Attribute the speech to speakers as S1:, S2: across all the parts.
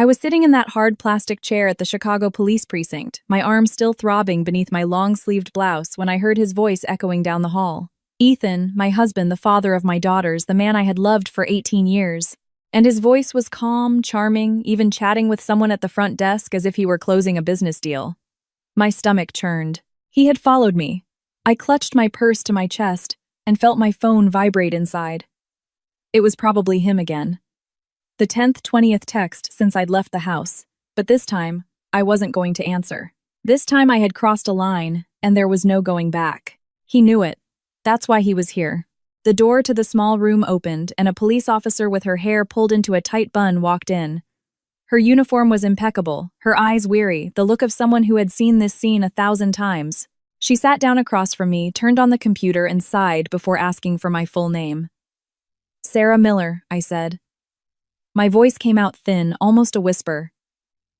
S1: I was sitting in that hard plastic chair at the Chicago police precinct, my arm still throbbing beneath my long-sleeved blouse when I heard his voice echoing down the hall. Ethan, my husband, the father of my daughters, the man I had loved for 18 years. And his voice was calm, charming, even chatting with someone at the front desk as if he were closing a business deal. My stomach churned. He had followed me. I clutched my purse to my chest and felt my phone vibrate inside. It was probably him again. The 10th, 20th text since I'd left the house, but this time, I wasn't going to answer. This time I had crossed a line, and there was no going back. He knew it. That's why he was here. The door to the small room opened, and a police officer with her hair pulled into a tight bun walked in. Her uniform was impeccable, her eyes weary, the look of someone who had seen this scene 1,000 times. She sat down across from me, turned on the computer, and sighed before asking for my full name. "Sarah Miller," I said. My voice came out thin, almost a whisper.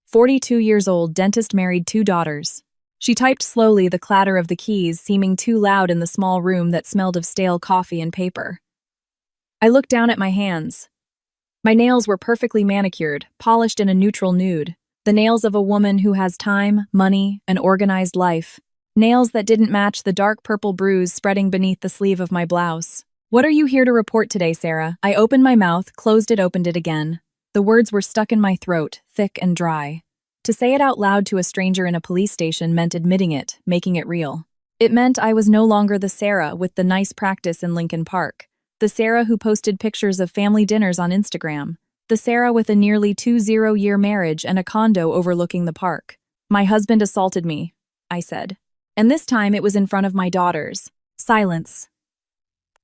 S1: 42 years old, dentist, married, 2 daughters. She typed slowly, the clatter of the keys seeming too loud in the small room that smelled of stale coffee and paper. I looked down at my hands. My nails were perfectly manicured, polished in a neutral nude. The nails of a woman who has time, money, an organized life. Nails that didn't match the dark purple bruise spreading beneath the sleeve of my blouse. "What are you here to report today, Sarah?" I opened my mouth, closed it, opened it again. The words were stuck in my throat, thick and dry. To say it out loud to a stranger in a police station meant admitting it, making it real. It meant I was no longer the Sarah with the nice practice in Lincoln Park. The Sarah who posted pictures of family dinners on Instagram. The Sarah with a nearly 20-year marriage and a condo overlooking the park. "My husband assaulted me," I said. And this time it was in front of my daughters. Silence.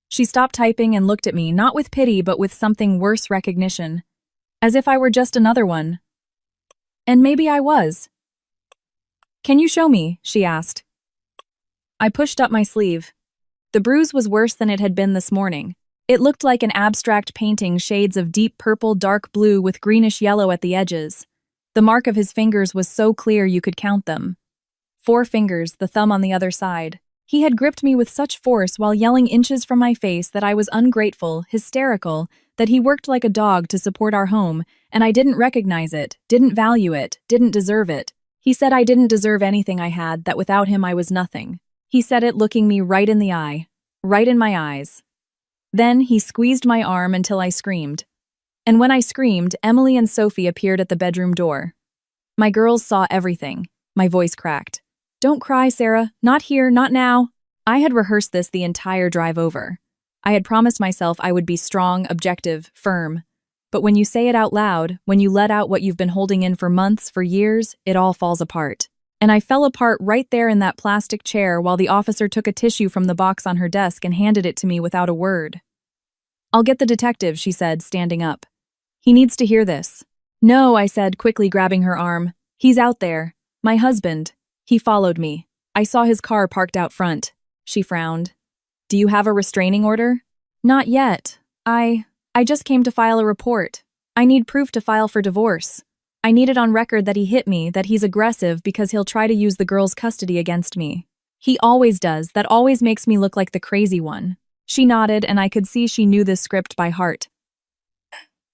S1: She stopped typing and looked at me, not with pity but with something worse, recognition. As if I were just another one. And maybe I was. "Can you show me?" she asked. I pushed up my sleeve. The bruise was worse than it had been this morning. It looked like an abstract painting, shades of deep purple, dark blue with greenish yellow at the edges. The mark of his fingers was so clear you could count them. 4 fingers, the thumb on the other side. He had gripped me with such force while yelling inches from my face that I was ungrateful, hysterical, that he worked like a dog to support our home, and I didn't recognize it, didn't value it, didn't deserve it. He said I didn't deserve anything I had, that without him I was nothing. He said it looking me right in the eye, right in my eyes. Then he squeezed my arm until I screamed. And when I screamed, Emily and Sophie appeared at the bedroom door. My girls saw everything. My voice cracked. "Don't cry, Sarah. Not here, not now." I had rehearsed this the entire drive over. I had promised myself I would be strong, objective, firm. But when you say it out loud, when you let out what you've been holding in for months, for years, it all falls apart. And I fell apart right there in that plastic chair while the officer took a tissue from the box on her desk and handed it to me without a word. "I'll get the detective," she said, standing up. "He needs to hear this." "No," I said, quickly grabbing her arm. "He's out there. My husband. He followed me. I saw his car parked out front." She frowned. "Do you have a restraining order?" "Not yet. I just came to file a report. I need proof to file for divorce. I need it on record that he hit me, that he's aggressive because he'll try to use the girl's custody against me. He always does. That always makes me look like the crazy one." She nodded, and I could see she knew this script by heart.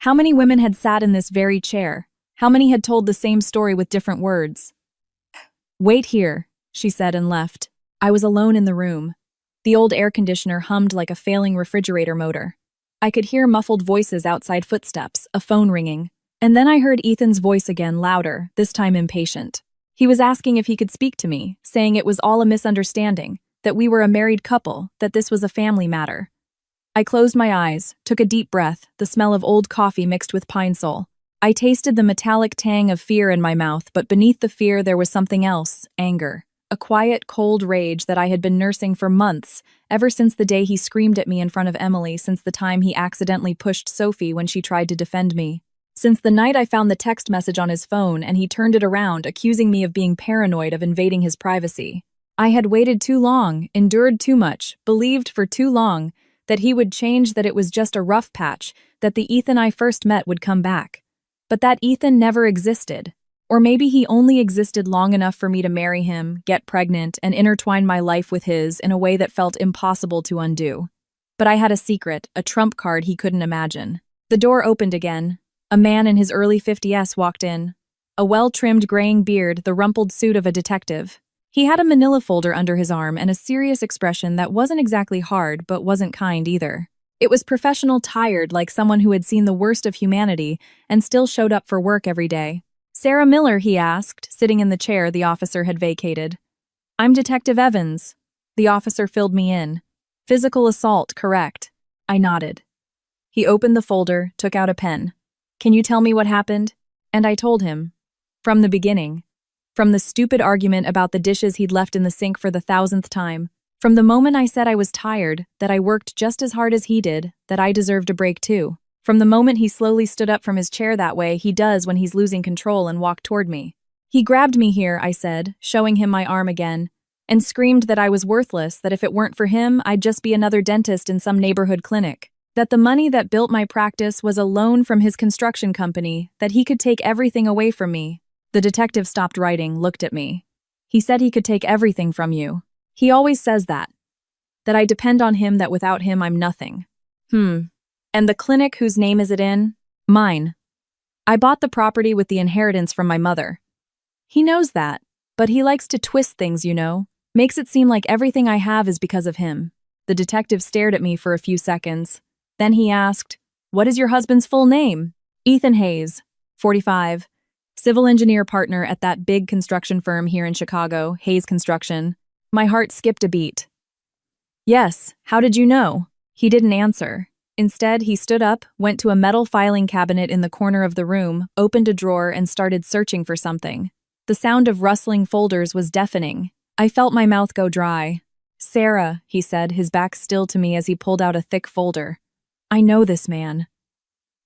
S1: How many women had sat in this very chair? How many had told the same story with different words? "Wait here," she said and left. I was alone in the room. The old air conditioner hummed like a failing refrigerator motor. I could hear muffled voices outside, footsteps, a phone ringing. And then I heard Ethan's voice again, louder, this time impatient. He was asking if he could speak to me, saying it was all a misunderstanding, that we were a married couple, that this was a family matter. I closed my eyes, took a deep breath, the smell of old coffee mixed with pine sol. I tasted the metallic tang of fear in my mouth, but beneath the fear there was something else, anger. A quiet, cold rage that I had been nursing for months, ever since the day he screamed at me in front of Emily, since the time he accidentally pushed Sophie when she tried to defend me. Since the night I found the text message on his phone and he turned it around, accusing me of being paranoid, of invading his privacy. I had waited too long, endured too much, believed for too long that he would change, that it was just a rough patch, that the Ethan I first met would come back. But that Ethan never existed. Or maybe he only existed long enough for me to marry him, get pregnant, and intertwine my life with his in a way that felt impossible to undo. But I had a secret, a trump card he couldn't imagine. The door opened again. A man in his early 50s walked in. A well-trimmed graying beard, the rumpled suit of a detective. He had a manila folder under his arm and a serious expression that wasn't exactly hard but wasn't kind either. It was professional tired, like someone who had seen the worst of humanity and still showed up for work every day. "Sarah Miller," he asked, sitting in the chair the officer had vacated. "I'm Detective Evans." The officer filled me in. "Physical assault, correct." I nodded. He opened the folder, took out a pen. "Can you tell me what happened?" And I told him. From the beginning. From the stupid argument about the dishes he'd left in the sink for the 1,000th time. From the moment I said I was tired, that I worked just as hard as he did, that I deserved a break too. From the moment he slowly stood up from his chair that way he does when he's losing control and walked toward me. "He grabbed me here," I said, showing him my arm again, and screamed that I was worthless, that if it weren't for him, I'd just be another dentist in some neighborhood clinic. That the money that built my practice was a loan from his construction company, that he could take everything away from me. The detective stopped writing, looked at me. "He said he could take everything from you. He always says that. That I depend on him, that without him I'm nothing." And the clinic, whose name is it in? Mine. I bought the property with the inheritance from my mother. He knows that, but he likes to twist things, you know. Makes it seem like everything I have is because of him. The detective stared at me for a few seconds. Then he asked, "What is your husband's full name?" "Ethan Hayes, 45. Civil engineer partner at that big construction firm here in Chicago, Hayes Construction." My heart skipped a beat. "Yes, how did you know?" He didn't answer. Instead, he stood up, went to a metal filing cabinet in the corner of the room, opened a drawer, and started searching for something. The sound of rustling folders was deafening. I felt my mouth go dry. "Sarah," he said, his back still to me as he pulled out a thick folder. "I know this man."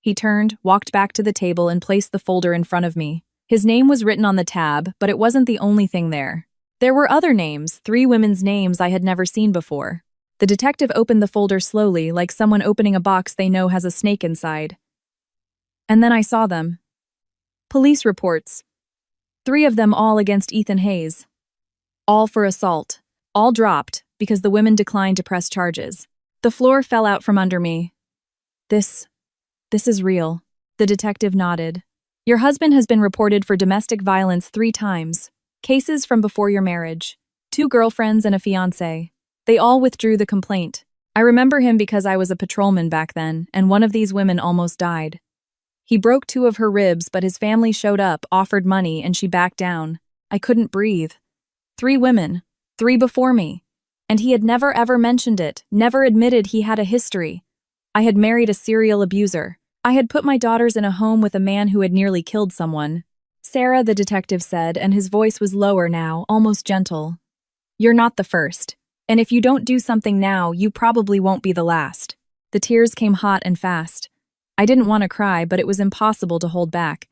S1: He turned, walked back to the table, and placed the folder in front of me. His name was written on the tab, but it wasn't the only thing there. There were other names, 3 women's names I had never seen before. The detective opened the folder slowly, like someone opening a box they know has a snake inside. And then I saw them. Police reports. 3 of them, all against Ethan Hayes. All for assault. All dropped, because the women declined to press charges. The floor fell out from under me. This is real." The detective nodded. "Your husband has been reported for domestic violence 3 times. Cases from before your marriage. 2 girlfriends and a fiancé. They all withdrew the complaint. I remember him because I was a patrolman back then, and one of these women almost died. He broke 2 of her ribs, but his family showed up, offered money, and she backed down. I couldn't breathe. 3 women. 3 before me. And he had never ever mentioned it, never admitted he had a history. I had married a serial abuser. I had put my daughters in a home with a man who had nearly killed someone." "Sarah," the detective said, and his voice was lower now, almost gentle. "You're not the first. And if you don't do something now, you probably won't be the last." The tears came hot and fast. I didn't want to cry, but it was impossible to hold back.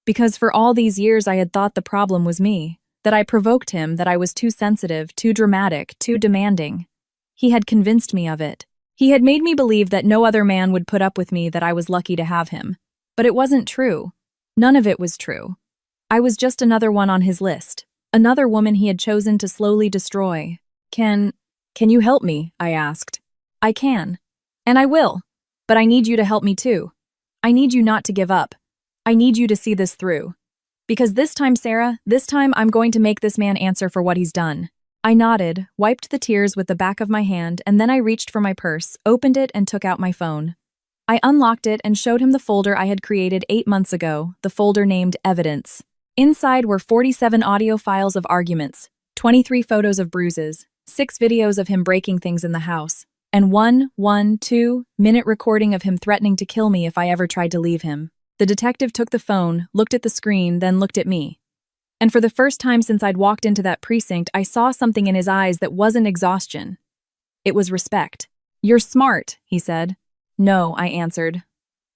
S1: Because for all these years I had thought the problem was me. That I provoked him, that I was too sensitive, too dramatic, too demanding. He had convinced me of it. He had made me believe that no other man would put up with me, that I was lucky to have him. But it wasn't true. None of it was true. I was just another one on his list. Another woman he had chosen to slowly destroy. Can you help me?" I asked. "I can. And I will. But I need you to help me too. I need you not to give up. I need you to see this through. Because this time, Sarah, this time I'm going to make this man answer for what he's done." I nodded, wiped the tears with the back of my hand, and then I reached for my purse, opened it, and took out my phone. I unlocked it and showed him the folder I had created 8 months ago, the folder named Evidence. Inside were 47 audio files of arguments, 23 photos of bruises, 6 videos of him breaking things in the house, and 2-minute recording of him threatening to kill me if I ever tried to leave him. The detective took the phone, looked at the screen, then looked at me. And for the first time since I'd walked into that precinct, I saw something in his eyes that wasn't exhaustion. It was respect. "You're smart," he said. "No," I answered.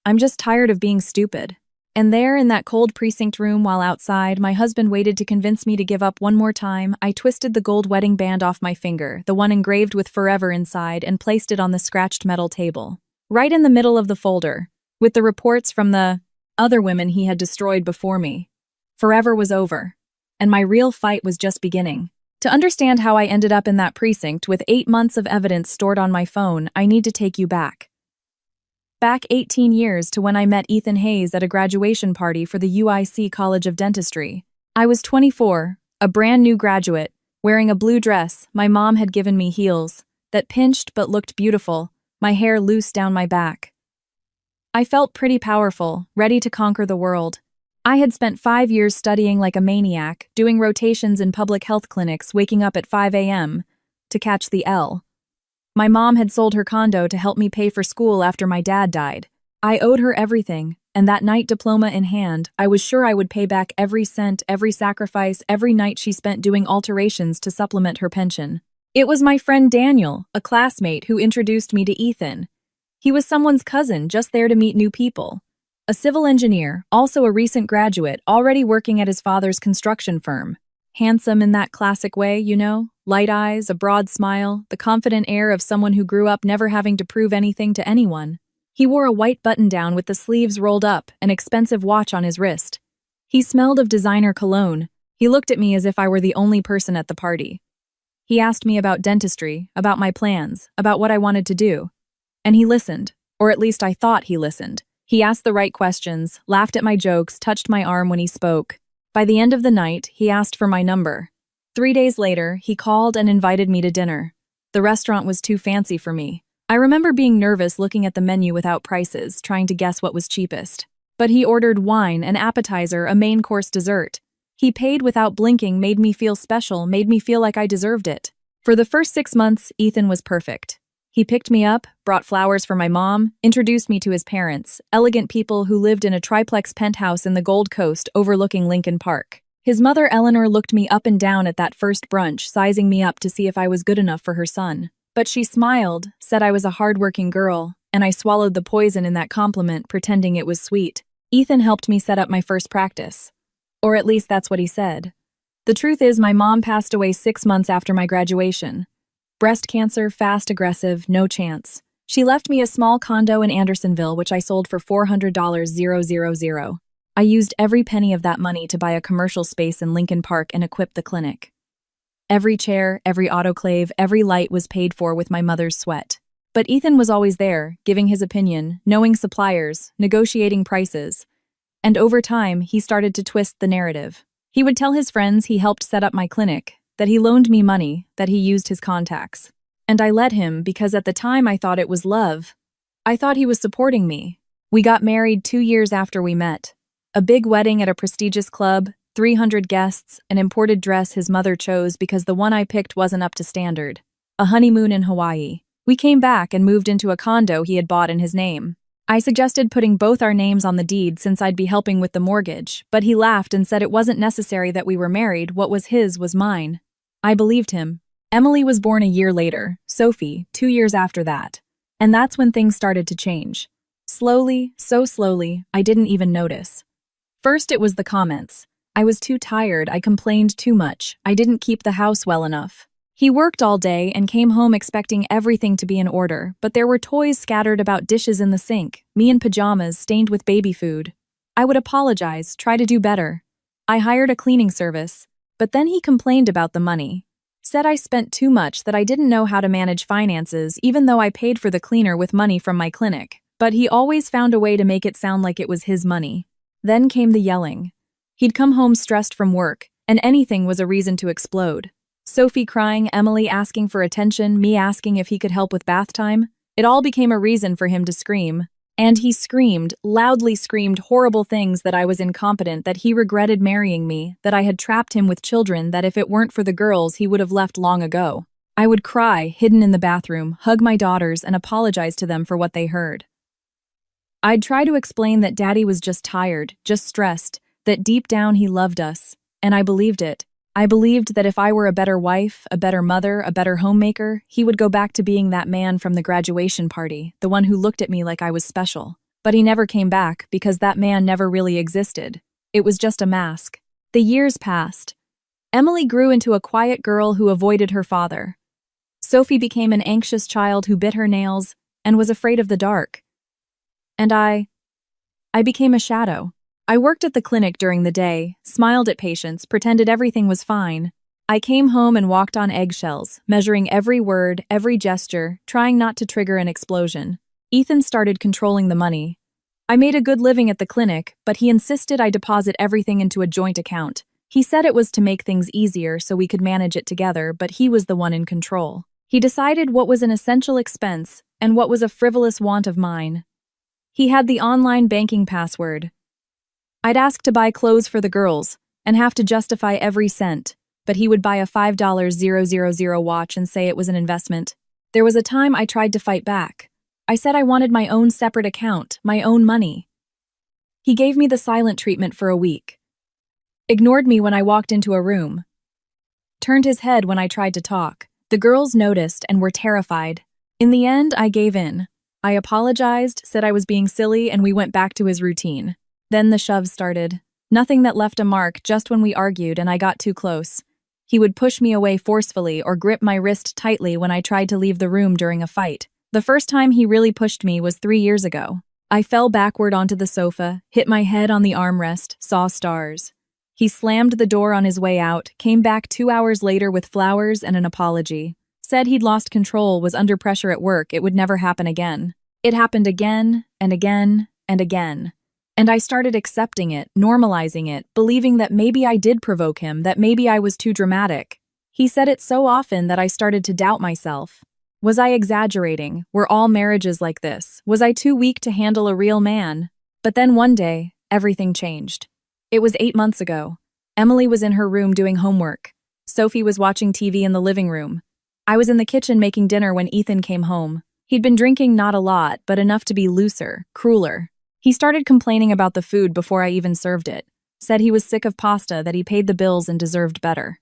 S1: "I'm just tired of being stupid." And there, in that cold precinct room while outside, my husband waited to convince me to give up one more time, I twisted the gold wedding band off my finger, the one engraved with forever inside, and placed it on the scratched metal table. Right in the middle of the folder, with the reports from the other women he had destroyed before me. Forever was over, and my real fight was just beginning. To understand how I ended up in that precinct with 8 months of evidence stored on my phone, I need to take you back. back 18 years to when I met Ethan Hayes at a graduation party for the UIC College of Dentistry. I was 24, a brand new graduate, wearing a blue dress my mom had given me heels, that pinched but looked beautiful, my hair loose down my back. I felt pretty powerful, ready to conquer the world. I had spent 5 years studying like a maniac, doing rotations in public health clinics, waking up at 5 a.m. to catch the L. My mom had sold her condo to help me pay for school after my dad died. I owed her everything, and that night, diploma in hand, I was sure I would pay back every cent, every sacrifice, every night she spent doing alterations to supplement her pension. It was my friend Daniel, a classmate, who introduced me to Ethan. He was someone's cousin, just there to meet new people. A civil engineer, also a recent graduate, already working at his father's construction firm. Handsome in that classic way, you know? Light eyes, a broad smile, the confident air of someone who grew up never having to prove anything to anyone. He wore a white button-down with the sleeves rolled up, an expensive watch on his wrist. He smelled of designer cologne. He looked at me as if I were the only person at the party. He asked me about dentistry, about my plans, about what I wanted to do. And he listened, or at least I thought he listened. He asked the right questions, laughed at my jokes, touched my arm when he spoke. By the end of the night, he asked for my number. 3 days later, he called and invited me to dinner. The restaurant was too fancy for me. I remember being nervous looking at the menu without prices, trying to guess what was cheapest. But he ordered wine, an appetizer, a main course dessert. He paid without blinking, made me feel special, made me feel like I deserved it. For the first 6 months, Ethan was perfect. He picked me up, brought flowers for my mom, introduced me to his parents, elegant people who lived in a triplex penthouse in the Gold Coast overlooking Lincoln Park. His mother Eleanor looked me up and down at that first brunch, sizing me up to see if I was good enough for her son. But she smiled, said I was a hardworking girl, and I swallowed the poison in that compliment, pretending it was sweet. Ethan helped me set up my first practice. Or at least that's what he said. The truth is, my mom passed away 6 months after my graduation. Breast cancer, fast, aggressive, no chance. She left me a small condo in Andersonville, which I sold for $400,000. I used every penny of that money to buy a commercial space in Lincoln Park and equip the clinic. Every chair, every autoclave, every light was paid for with my mother's sweat. But Ethan was always there, giving his opinion, knowing suppliers, negotiating prices. And over time, he started to twist the narrative. He would tell his friends he helped set up my clinic, that he loaned me money, that he used his contacts. And I let him because at the time I thought it was love. I thought he was supporting me. We got married 2 years after we met. A big wedding at a prestigious club, 300 guests, an imported dress his mother chose because the one I picked wasn't up to standard. A honeymoon in Hawaii. We came back and moved into a condo he had bought in his name. I suggested putting both our names on the deed since I'd be helping with the mortgage, but he laughed and said it wasn't necessary that we were married, what was his was mine. I believed him. Emily was born a year later, Sophie, 2 years after that. And that's when things started to change. Slowly, so slowly, I didn't even notice. First, it was the comments. I was too tired, I complained too much, I didn't keep the house well enough. He worked all day and came home expecting everything to be in order, but there were toys scattered about, dishes in the sink, me in pajamas stained with baby food. I would apologize, try to do better. I hired a cleaning service, but then he complained about the money. Said I spent too much, that I didn't know how to manage finances even though I paid for the cleaner with money from my clinic. But he always found a way to make it sound like it was his money. Then came the yelling. He'd come home stressed from work, and anything was a reason to explode. Sophie crying, Emily asking for attention, me asking if he could help with bath time. It all became a reason for him to scream. And he screamed, loudly screamed horrible things, that I was incompetent, that he regretted marrying me, that I had trapped him with children, that if it weren't for the girls he would have left long ago. I would cry, hidden in the bathroom, hug my daughters and apologize to them for what they heard. I'd try to explain that Daddy was just tired, just stressed, that deep down he loved us, and I believed it. I believed that if I were a better wife, a better mother, a better homemaker, he would go back to being that man from the graduation party, the one who looked at me like I was special. But he never came back because that man never really existed. It was just a mask. The years passed. Emily grew into a quiet girl who avoided her father. Sophie became an anxious child who bit her nails and was afraid of the dark. And I became a shadow. I worked at the clinic during the day, smiled at patients, pretended everything was fine. I came home and walked on eggshells, measuring every word, every gesture, trying not to trigger an explosion. Ethan started controlling the money. I made a good living at the clinic, but he insisted I deposit everything into a joint account. He said it was to make things easier so we could manage it together, but he was the one in control. He decided what was an essential expense and what was a frivolous want of mine. He had the online banking password. I'd ask to buy clothes for the girls and have to justify every cent, but he would buy a $5,000 watch and say it was an investment. There was a time I tried to fight back. I said I wanted my own separate account, my own money. He gave me the silent treatment for a week. Ignored me when I walked into a room. Turned his head when I tried to talk. The girls noticed and were terrified. In the end, I gave in. I apologized, said I was being silly, and we went back to his routine. Then the shove started. Nothing that left a mark just when we argued and I got too close. He would push me away forcefully or grip my wrist tightly when I tried to leave the room during a fight. The first time he really pushed me was 3 years ago. I fell backward onto the sofa, hit my head on the armrest, saw stars. He slammed the door on his way out, came back 2 hours later with flowers and an apology. Said he'd lost control, was under pressure at work, it would never happen again. It happened again and again and again. And I started accepting it, normalizing it, believing that maybe I did provoke him, that maybe I was too dramatic. He said it so often that I started to doubt myself. Was I exaggerating? Were all marriages like this? Was I too weak to handle a real man? But then one day, everything changed. It was 8 months ago. Emily was in her room doing homework. Sophie was watching TV in the living room. I was in the kitchen making dinner when Ethan came home. He'd been drinking not a lot, but enough to be looser, crueler. He started complaining about the food before I even served it. Said he was sick of pasta, that he paid the bills and deserved better.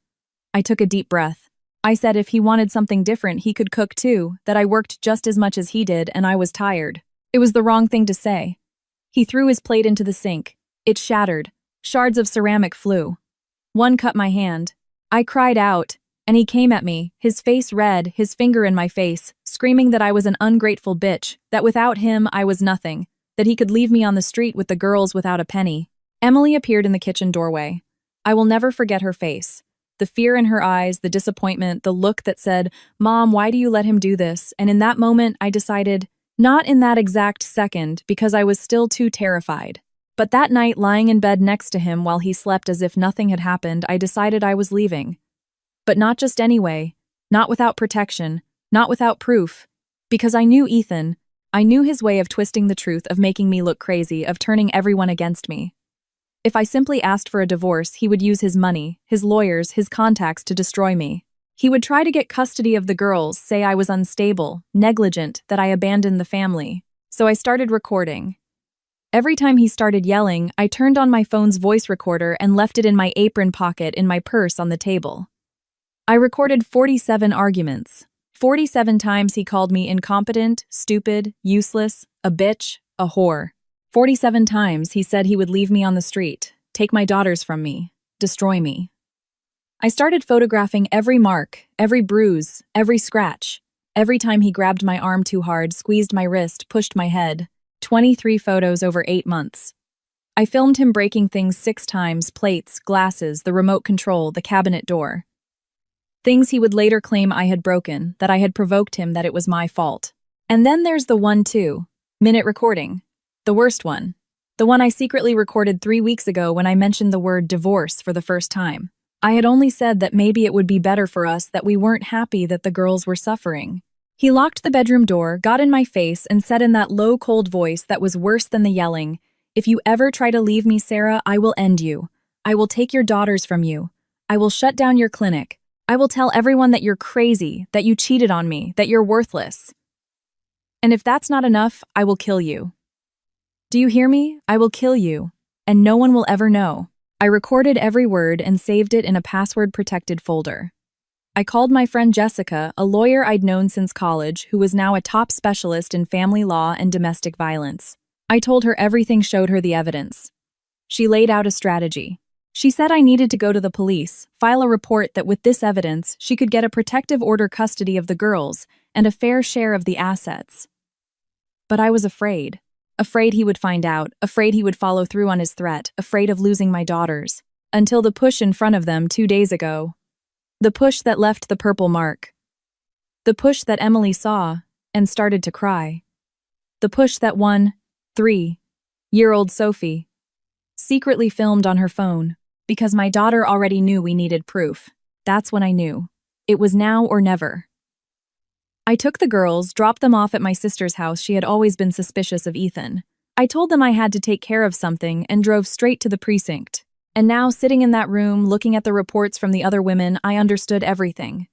S1: I took a deep breath. I said if he wanted something different, he could cook too, that I worked just as much as he did and I was tired. It was the wrong thing to say. He threw his plate into the sink. It shattered. Shards of ceramic flew. One cut my hand. I cried out, and he came at me, his face red, his finger in my face, screaming that I was an ungrateful bitch, that without him I was nothing, that he could leave me on the street with the girls without a penny. Emily appeared in the kitchen doorway. I will never forget her face. The fear in her eyes, the disappointment, the look that said, "Mom, why do you let him do this?" And in that moment, I decided, not in that exact second, because I was still too terrified. But that night, lying in bed next to him while he slept as if nothing had happened, I decided I was leaving. But not just anyway, not without protection, not without proof. Because I knew Ethan. I knew his way of twisting the truth, of making me look crazy, of turning everyone against me. If I simply asked for a divorce, he would use his money, his lawyers, his contacts to destroy me. He would try to get custody of the girls, say I was unstable, negligent, that I abandoned the family. So I started recording. Every time he started yelling, I turned on my phone's voice recorder and left it in my apron pocket in my purse on the table. I recorded 47 arguments. 47 times he called me incompetent, stupid, useless, a bitch, a whore. 47 times he said he would leave me on the street, take my daughters from me, destroy me. I started photographing every mark, every bruise, every scratch. Every time he grabbed my arm too hard, squeezed my wrist, pushed my head. 23 photos over 8 months. I filmed him breaking things 6 times, plates, glasses, the remote control, the cabinet door. Things he would later claim I had broken, that I had provoked him, that it was my fault. And then there's the 1-2-minute recording. The worst one. The one I secretly recorded 3 weeks ago when I mentioned the word divorce for the first time. I had only said that maybe it would be better for us, that we weren't happy that the girls were suffering. He locked the bedroom door, got in my face, and said in that low, cold voice that was worse than the yelling, "If you ever try to leave me, Sarah, I will end you. I will take your daughters from you. I will shut down your clinic. I will tell everyone that you're crazy, that you cheated on me, that you're worthless. And if that's not enough, I will kill you. Do you hear me? I will kill you, and no one will ever know." I recorded every word and saved it in a password-protected folder. I called my friend Jessica, a lawyer I'd known since college, who was now a top specialist in family law and domestic violence. I told her everything, showed her the evidence. She laid out a strategy. She said I needed to go to the police, file a report that with this evidence, she could get a protective order custody of the girls and a fair share of the assets. But I was afraid. Afraid he would find out, afraid he would follow through on his threat, afraid of losing my daughters. Until the push in front of them 2 days ago. The push that left the purple mark. The push that Emily saw and started to cry. The push that won 3-year-old Sophie secretly filmed on her phone because my daughter already knew we needed proof. That's when I knew. It was now or never. I took the girls, dropped them off at my sister's house. She had always been suspicious of Ethan. I told them I had to take care of something and drove straight to the precinct. And now, sitting in that room, looking at the reports from the other women, I understood everything.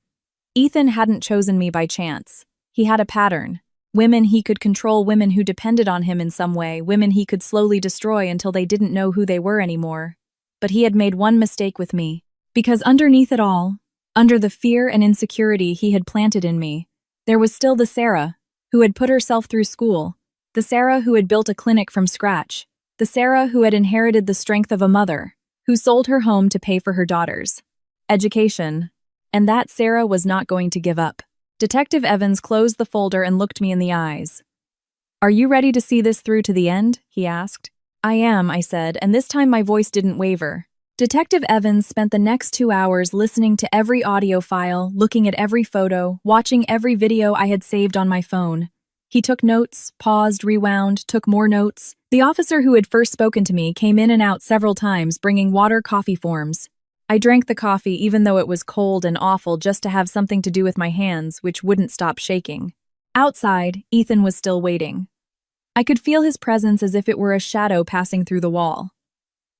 S1: Ethan hadn't chosen me by chance. He had a pattern. Women he could control, women who depended on him in some way, women he could slowly destroy until they didn't know who they were anymore. But he had made one mistake with me. Because underneath it all, under the fear and insecurity he had planted in me, there was still the Sarah who had put herself through school, the Sarah who had built a clinic from scratch, the Sarah who had inherited the strength of a mother, who sold her home to pay for her daughter's education. And that Sarah was not going to give up. Detective Evans closed the folder and looked me in the eyes. "Are you ready to see this through to the end?" he asked. "I am," I said, and this time my voice didn't waver. Detective Evans spent the next 2 hours listening to every audio file, looking at every photo, watching every video I had saved on my phone. He took notes, paused, rewound, took more notes. The officer who had first spoken to me came in and out several times, bringing water, coffee forms. I drank the coffee even though it was cold and awful, just to have something to do with my hands, which wouldn't stop shaking. Outside, Ethan was still waiting. I could feel his presence as if it were a shadow passing through the wall.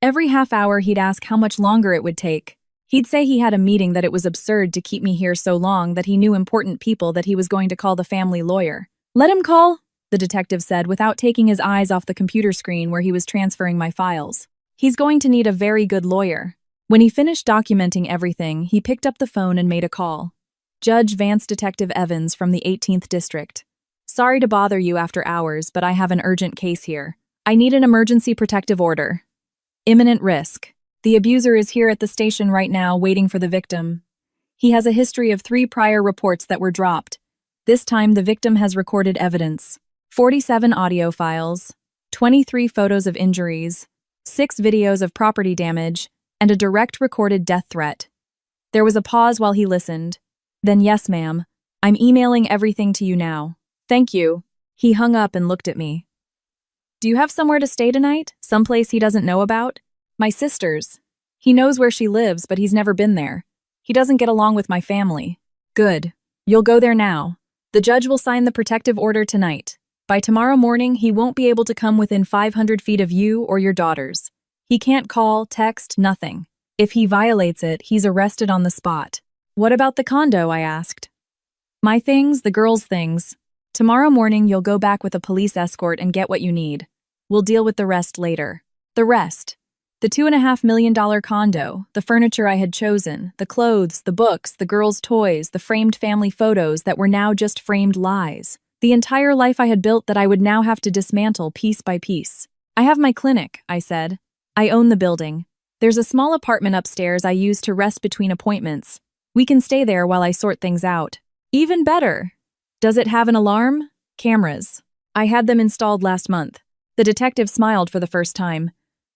S1: Every half hour he'd ask how much longer it would take. He'd say he had a meeting, that it was absurd to keep me here so long, that he knew important people, that he was going to call the family lawyer. "Let him call," the detective said without taking his eyes off the computer screen where he was transferring my files. "He's going to need a very good lawyer." When he finished documenting everything, he picked up the phone and made a call. "Judge Vance, Detective Evans from the 18th District. Sorry to bother you after hours, but I have an urgent case here. I need an emergency protective order. Imminent risk. The abuser is here at the station right now, waiting for the victim. He has a history of 3 prior reports that were dropped. This time, the victim has recorded evidence. 47 audio files, 23 photos of injuries, 6 videos of property damage, and a direct recorded death threat." There was a pause while he listened. Then, "Yes, ma'am. I'm emailing everything to you now. Thank you." He hung up and looked at me. "Do you have somewhere to stay tonight? Someplace he doesn't know about?" "My sister's. He knows where she lives, but he's never been there. He doesn't get along with my family." "Good. You'll go there now. The judge will sign the protective order tonight. By tomorrow morning, he won't be able to come within 500 feet of you or your daughters. He can't call, text, nothing. If he violates it, he's arrested on the spot." "What about the condo?" I asked. "My things, the girls' things. Tomorrow morning, you'll go back with a police escort and get what you need. We'll deal with the rest later." The rest. The $2.5 million condo, the furniture I had chosen, the clothes, the books, the girls' toys, the framed family photos that were now just framed lies. The entire life I had built that I would now have to dismantle piece by piece. "I have my clinic," I said. "I own the building. There's a small apartment upstairs I use to rest between appointments. We can stay there while I sort things out." "Even better. Does it have an alarm?" "Cameras. I had them installed last month." The detective smiled for the first time.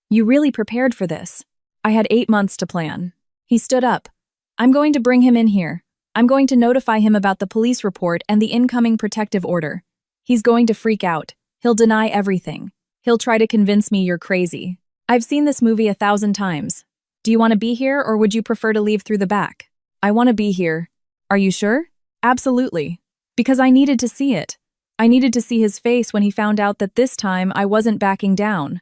S1: "You really prepared for this." "I had 8 months to plan." He stood up. "I'm going to bring him in here. I'm going to notify him about the police report and the incoming protective order. He's going to freak out. He'll deny everything. He'll try to convince me you're crazy. I've seen this movie 1,000 times. Do you want to be here, or would you prefer to leave through the back?" "I want to be here." "Are you sure?" "Absolutely. Because I needed to see it. I needed to see his face when he found out that this time I wasn't backing down.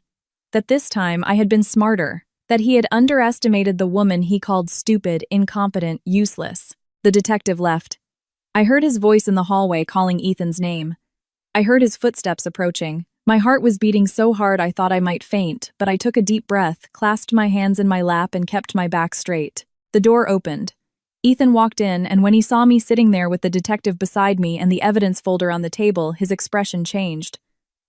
S1: That this time I had been smarter. That he had underestimated the woman he called stupid, incompetent, useless." The detective left. I heard his voice in the hallway calling Ethan's name. I heard his footsteps approaching. My heart was beating so hard I thought I might faint, but I took a deep breath, clasped my hands in my lap, and kept my back straight. The door opened. Ethan walked in, and when he saw me sitting there with the detective beside me and the evidence folder on the table, his expression changed.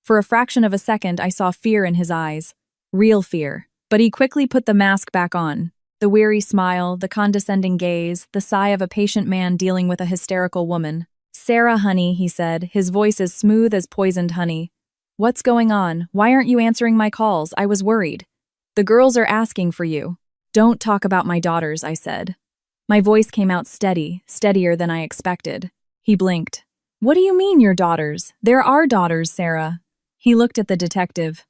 S1: For a fraction of a second, I saw fear in his eyes. Real fear. But he quickly put the mask back on. The weary smile, the condescending gaze, the sigh of a patient man dealing with a hysterical woman. "Sarah, honey," he said, his voice as smooth as poisoned honey. "What's going on? Why aren't you answering my calls? I was worried." "The girls are asking for you." "Don't talk about my daughters," I said. My voice came out steady, steadier than I expected. He blinked. What do you mean, your daughters? There are daughters, Sarah. He looked at the detective.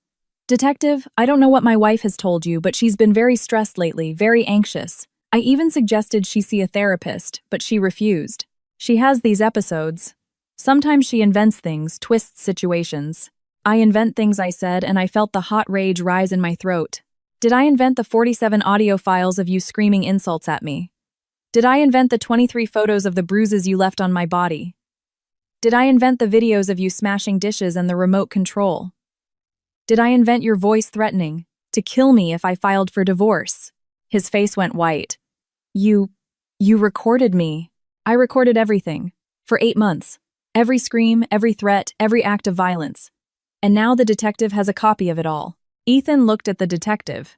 S1: Detective, I don't know what my wife has told you, but she's been very stressed lately, very anxious. I even suggested she see a therapist, but she refused. She has these episodes. Sometimes she invents things, twists situations. I invent things, I said, and I felt the hot rage rise in my throat. Did I invent the 47 audio files of you screaming insults at me? Did I invent the 23 photos of the bruises you left on my body? Did I invent the videos of you smashing dishes and the remote control? Did I invent your voice threatening to kill me if I filed for divorce? His face went white. You recorded me. I recorded everything. For 8 months. Every scream, every threat, every act of violence. And now the detective has a copy of it all. Ethan looked at the detective.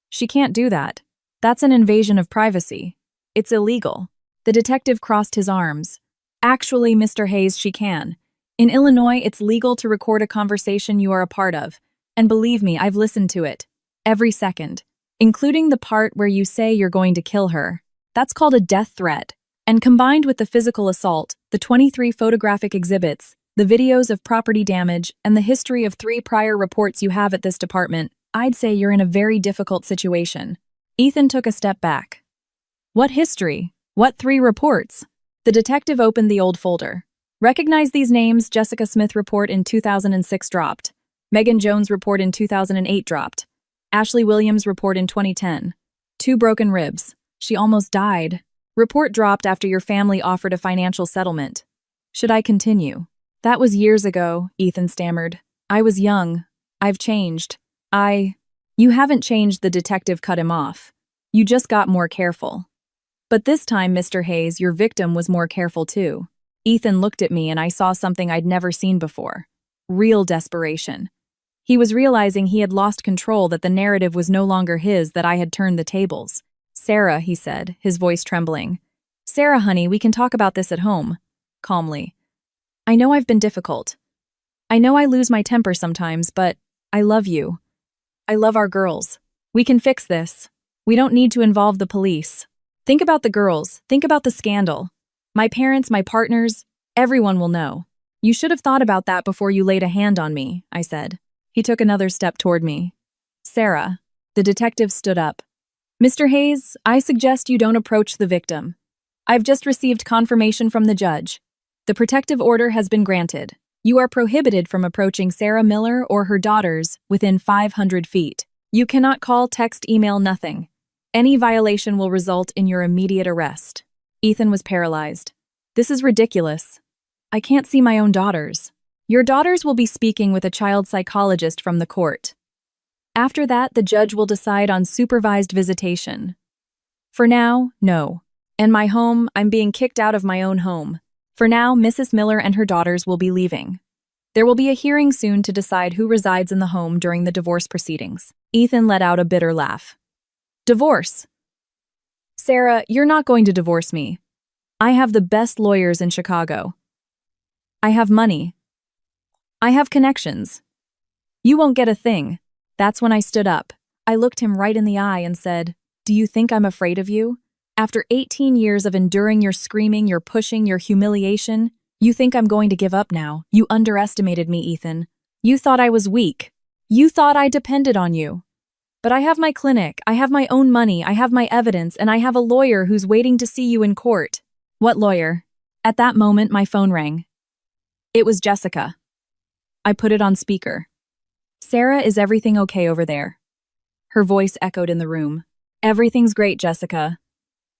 S1: She can't do that. That's an invasion of privacy. It's illegal. The detective crossed his arms. Actually, Mr. Hayes, she can. In Illinois, it's legal to record a conversation you are a part of. And believe me, I've listened to it. Every second. Including the part where you say you're going to kill her. That's called a death threat. And combined with the physical assault, the 23 photographic exhibits, the videos of property damage, and the history of 3 prior reports you have at this department, I'd say you're in a very difficult situation. Ethan took a step back. What history? What 3 reports? The detective opened the old folder. Recognize these names. Jessica Smith report in 2006 dropped. Megan Jones report in 2008 dropped. Ashley Williams report in 2010. 2 broken ribs. She almost died. Report dropped after your family offered a financial settlement. Should I continue? That was years ago, Ethan stammered. I was young. I've changed. You haven't changed, the detective cut him off. You just got more careful. But this time, Mr. Hayes, your victim was more careful too. Ethan looked at me and I saw something I'd never seen before. Real desperation. He was realizing he had lost control, that the narrative was no longer his, that I had turned the tables. Sarah, he said, his voice trembling. Sarah, honey, we can talk about this at home. Calmly. I know I've been difficult. I know I lose my temper sometimes, but I love you. I love our girls. We can fix this. We don't need to involve the police. Think about the girls. Think about the scandal. My parents, my partners, everyone will know. You should have thought about that before you laid a hand on me, I said. He took another step toward me. Sarah. The detective stood up. Mr. Hayes, I suggest you don't approach the victim. I've just received confirmation from the judge. The protective order has been granted. You are prohibited from approaching Sarah Miller or her daughters within 500 feet. You cannot call, text, email, nothing. Any violation will result in your immediate arrest. Ethan was paralyzed. This is ridiculous. I can't see my own daughters. Your daughters will be speaking with a child psychologist from the court. After that, the judge will decide on supervised visitation. For now, no. In my home, I'm being kicked out of my own home. For now, Mrs. Miller and her daughters will be leaving. There will be a hearing soon to decide who resides in the home during the divorce proceedings. Ethan let out a bitter laugh. Divorce? Sarah, you're not going to divorce me. I have the best lawyers in Chicago. I have money. I have connections. You won't get a thing. That's when I stood up. I looked him right in the eye and said, Do you think I'm afraid of you? After 18 years of enduring your screaming, your pushing, your humiliation, you think I'm going to give up now? You underestimated me, Ethan. You thought I was weak. You thought I depended on you. But I have my clinic, I have my own money, I have my evidence, and I have a lawyer who's waiting to see you in court. What lawyer? At that moment, my phone rang. It was Jessica. I put it on speaker. Sarah, is everything okay over there? Her voice echoed in the room. Everything's great, Jessica.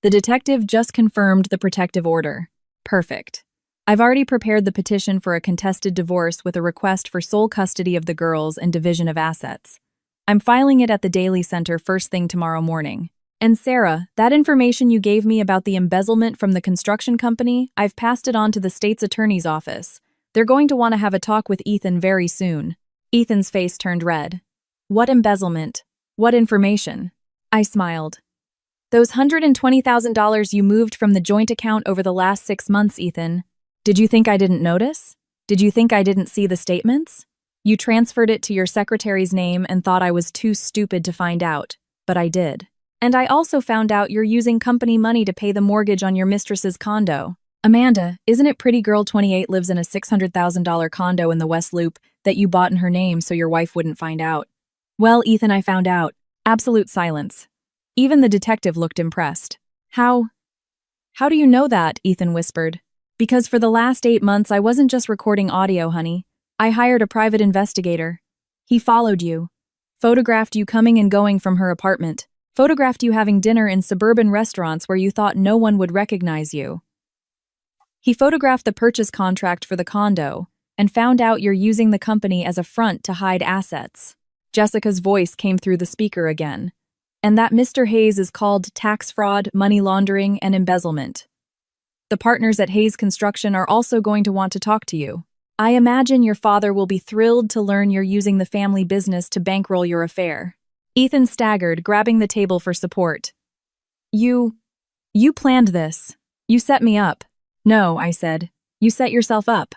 S1: The detective just confirmed the protective order. Perfect. I've already prepared the petition for a contested divorce with a request for sole custody of the girls and division of assets. I'm filing it at the Daily Center first thing tomorrow morning. And Sarah, that information you gave me about the embezzlement from the construction company, I've passed it on to the state's attorney's office. They're going to want to have a talk with Ethan very soon. Ethan's face turned red. What embezzlement? What information? I smiled. Those $120,000 you moved from the joint account over the last 6 months, Ethan. Did you think I didn't notice? Did you think I didn't see the statements? You transferred it to your secretary's name and thought I was too stupid to find out, but I did. And I also found out you're using company money to pay the mortgage on your mistress's condo. Amanda, isn't it pretty girl 28 lives in a $600,000 condo in the West Loop that you bought in her name so your wife wouldn't find out? Well, Ethan, I found out. Absolute silence. Even the detective looked impressed. How do you know that? Ethan whispered. Because for the last 8 months I wasn't just recording audio, honey. I hired a private investigator. He followed you. Photographed you coming and going from her apartment. Photographed you having dinner in suburban restaurants where you thought no one would recognize you. He photographed the purchase contract for the condo and found out you're using the company as a front to hide assets. Jessica's voice came through the speaker again. And that Mr. Hayes is called tax fraud, money laundering, and embezzlement. The partners at Hayes Construction are also going to want to talk to you. I imagine your father will be thrilled to learn you're using the family business to bankroll your affair. Ethan staggered, grabbing the table for support. You planned this. You set me up. No, I said. You set yourself up.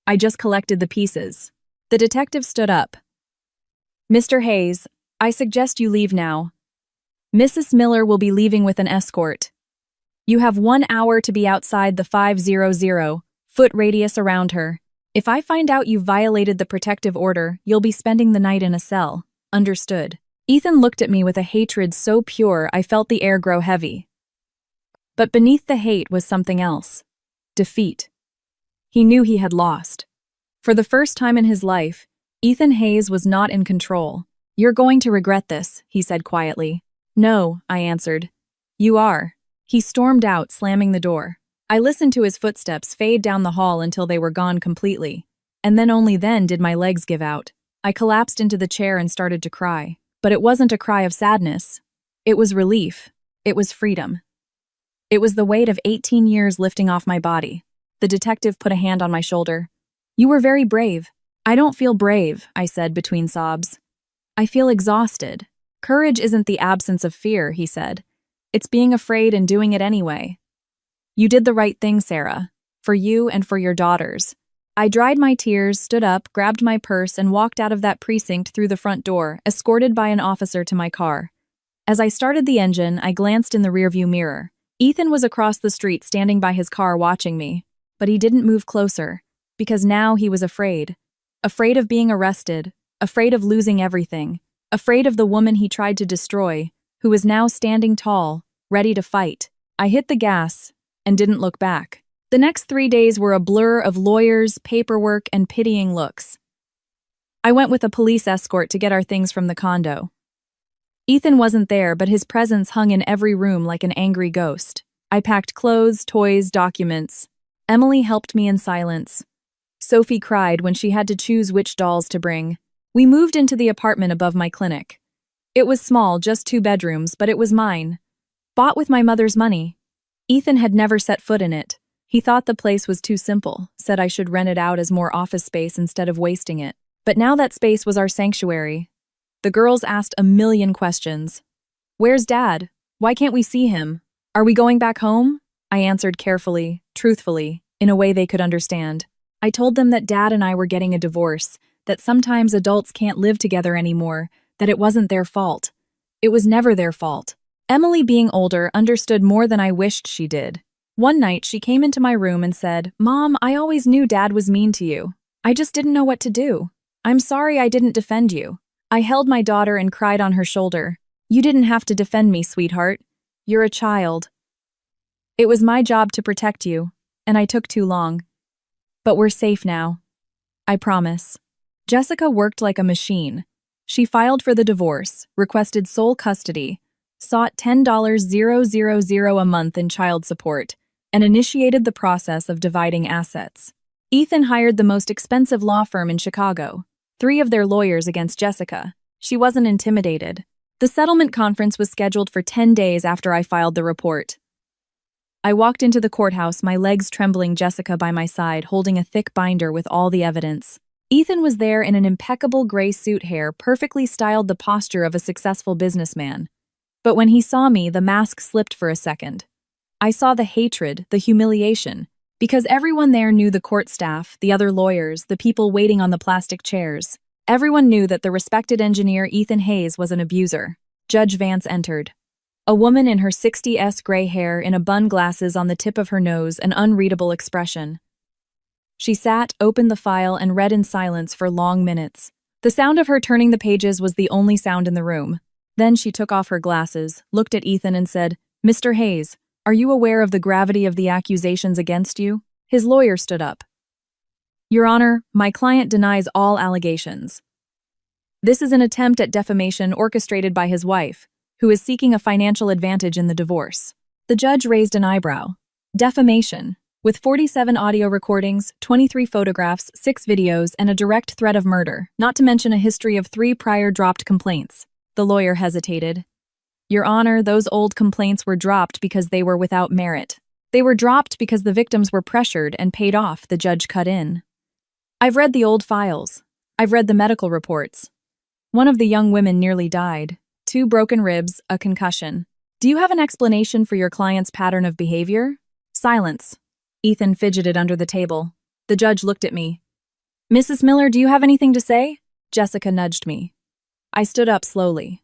S1: I just collected the pieces. The detective stood up. Mr. Hayes, I suggest you leave now. Mrs. Miller will be leaving with an escort. You have 1 hour to be outside the 500-foot radius around her. If I find out you violated the protective order, you'll be spending the night in a cell. Understood. Ethan looked at me with a hatred so pure I felt the air grow heavy. But beneath the hate was something else. Defeat. He knew he had lost. For the first time in his life, Ethan Hayes was not in control. You're going to regret this, he said quietly. No, I answered. You are. He stormed out, slamming the door. I listened to his footsteps fade down the hall until they were gone completely. And then only then did my legs give out. I collapsed into the chair and started to cry. But it wasn't a cry of sadness. It was relief. It was freedom. It was the weight of 18 years lifting off my body. The detective put a hand on my shoulder. You were very brave. I don't feel brave, I said between sobs. I feel exhausted. Courage isn't the absence of fear, he said. It's being afraid and doing it anyway. You did the right thing, Sarah. For you and for your daughters. I dried my tears, stood up, grabbed my purse, and walked out of that precinct through the front door, escorted by an officer to my car. As I started the engine, I glanced in the rearview mirror. Ethan was across the street standing by his car watching me, but he didn't move closer, because now he was afraid. Afraid of being arrested, afraid of losing everything, afraid of the woman he tried to destroy, who was now standing tall, ready to fight. I hit the gas and didn't look back. The next 3 days were a blur of lawyers, paperwork, and pitying looks. I went with a police escort to get our things from the condo. Ethan wasn't there, but his presence hung in every room like an angry ghost. I packed clothes, toys, documents. Emily helped me in silence. Sophie cried when she had to choose which dolls to bring. We moved into the apartment above my clinic. It was small, just 2 bedrooms, but it was mine. Bought with my mother's money. Ethan had never set foot in it. He thought the place was too simple, said I should rent it out as more office space instead of wasting it. But now that space was our sanctuary. The girls asked a million questions. Where's Dad? Why can't we see him? Are we going back home? I answered carefully, truthfully, in a way they could understand. I told them that Dad and I were getting a divorce, that sometimes adults can't live together anymore, that it wasn't their fault. It was never their fault. Emily, being older, understood more than I wished she did. One night, she came into my room and said, Mom, I always knew Dad was mean to you. I just didn't know what to do. I'm sorry I didn't defend you. I held my daughter and cried on her shoulder. You didn't have to defend me, sweetheart. You're a child. It was my job to protect you, and I took too long. But we're safe now. I promise. Jessica worked like a machine. She filed for the divorce, requested sole custody, sought $10,000 a month in child support, and initiated the process of dividing assets. Ethan hired the most expensive law firm in Chicago. 3 of their lawyers against Jessica. She wasn't intimidated. The settlement conference was scheduled for 10 days after I filed the report. I walked into the courthouse, my legs trembling, Jessica by my side, holding a thick binder with all the evidence. Ethan was there in an impeccable gray suit, hair perfectly styled, the posture of a successful businessman. But when he saw me, the mask slipped for a second. I saw the hatred, the humiliation. Because everyone there knew, the court staff, the other lawyers, the people waiting on the plastic chairs. Everyone knew that the respected engineer Ethan Hayes was an abuser. Judge Vance entered. A woman in her 60s gray hair in a bun, glasses on the tip of her nose, an unreadable expression. She sat, opened the file, and read in silence for long minutes. The sound of her turning the pages was the only sound in the room. Then she took off her glasses, looked at Ethan and said, "Mr. Hayes, are you aware of the gravity of the accusations against you?" His lawyer stood up. "Your Honor, my client denies all allegations. This is an attempt at defamation orchestrated by his wife, who is seeking a financial advantage in the divorce." The judge raised an eyebrow. Defamation. With 47 audio recordings, 23 photographs, 6 videos, and a direct threat of murder, not to mention a history of 3 prior dropped complaints. The lawyer hesitated. "Your Honor, those old complaints were dropped because they were without merit. They were dropped because the victims were pressured and paid off," the judge cut in. "I've read the old files. I've read the medical reports. One of the young women nearly died. 2 broken ribs, a concussion. Do you have an explanation for your client's pattern of behavior?" Silence. Ethan fidgeted under the table. The judge looked at me. "Mrs. Miller, do you have anything to say?" Jessica nudged me. I stood up slowly.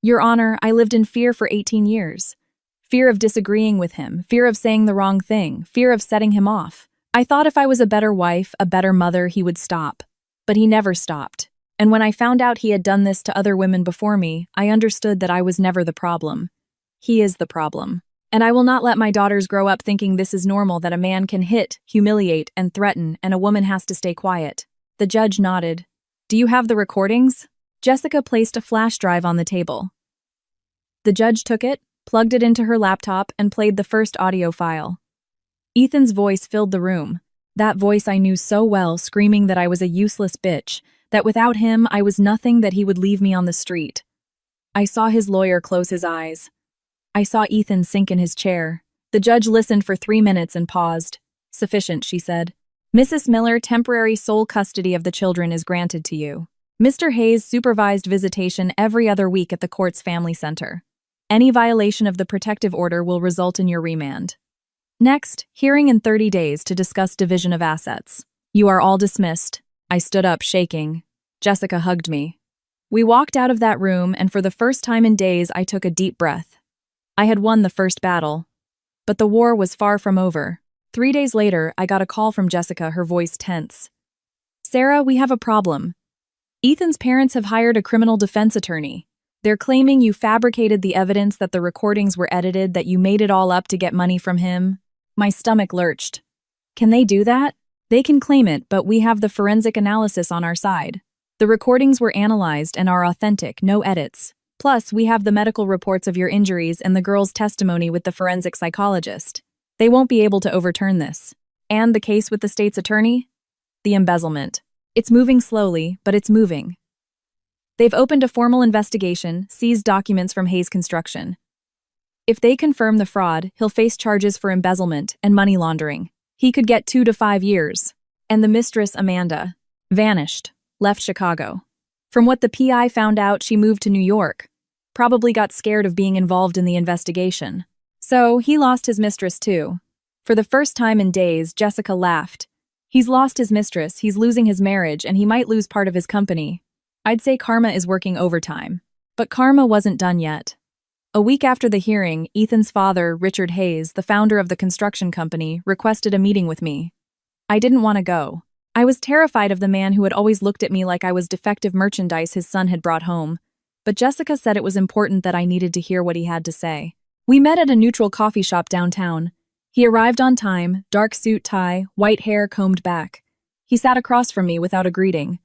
S1: "Your Honor, I lived in fear for 18 years. Fear of disagreeing with him, fear of saying the wrong thing, fear of setting him off. I thought if I was a better wife, a better mother, he would stop. But he never stopped. And when I found out he had done this to other women before me, I understood that I was never the problem. He is the problem. And I will not let my daughters grow up thinking this is normal, that a man can hit, humiliate, and threaten, and a woman has to stay quiet." The judge nodded. "Do you have the recordings?" Jessica placed a flash drive on the table. The judge took it, plugged it into her laptop, and played the first audio file. Ethan's voice filled the room. That voice I knew so well, screaming that I was a useless bitch, that without him I was nothing, that he would leave me on the street. I saw his lawyer close his eyes. I saw Ethan sink in his chair. The judge listened for 3 minutes and paused. "Sufficient," she said. "Mrs. Miller, temporary sole custody of the children is granted to you. Mr. Hayes, supervised visitation every other week at the court's family center. Any violation of the protective order will result in your remand. Next, hearing in 30 days to discuss division of assets. You are all dismissed." I stood up, shaking. Jessica hugged me. We walked out of that room, and for the first time in days I took a deep breath. I had won the first battle. But the war was far from over. 3 days later, I got a call from Jessica, her voice tense. "Sarah, we have a problem. Ethan's parents have hired a criminal defense attorney. They're claiming you fabricated the evidence, that the recordings were edited, that you made it all up to get money from him." My stomach lurched. "Can they do that?" "They can claim it, but we have the forensic analysis on our side. The recordings were analyzed and are authentic, no edits. Plus, we have the medical reports of your injuries and the girl's testimony with the forensic psychologist. They won't be able to overturn this." "And the case with the state's attorney?" "The embezzlement. It's moving slowly, but it's moving. They've opened a formal investigation, seized documents from Hayes Construction. If they confirm the fraud, he'll face charges for embezzlement and money laundering. He could get 2 to 5 years. And the mistress, Amanda, vanished, left Chicago. From what the PI found out, she moved to New York. Probably got scared of being involved in the investigation. So he lost his mistress too." For the first time in days, Jessica laughed. "He's lost his mistress, he's losing his marriage, and he might lose part of his company. I'd say karma is working overtime." But karma wasn't done yet. A week after the hearing, Ethan's father, Richard Hayes, the founder of the construction company, requested a meeting with me. I didn't want to go. I was terrified of the man who had always looked at me like I was defective merchandise his son had brought home. But Jessica said it was important, that I needed to hear what he had to say. We met at a neutral coffee shop downtown. He arrived on time, dark suit, tie, white hair combed back. He sat across from me without a greeting.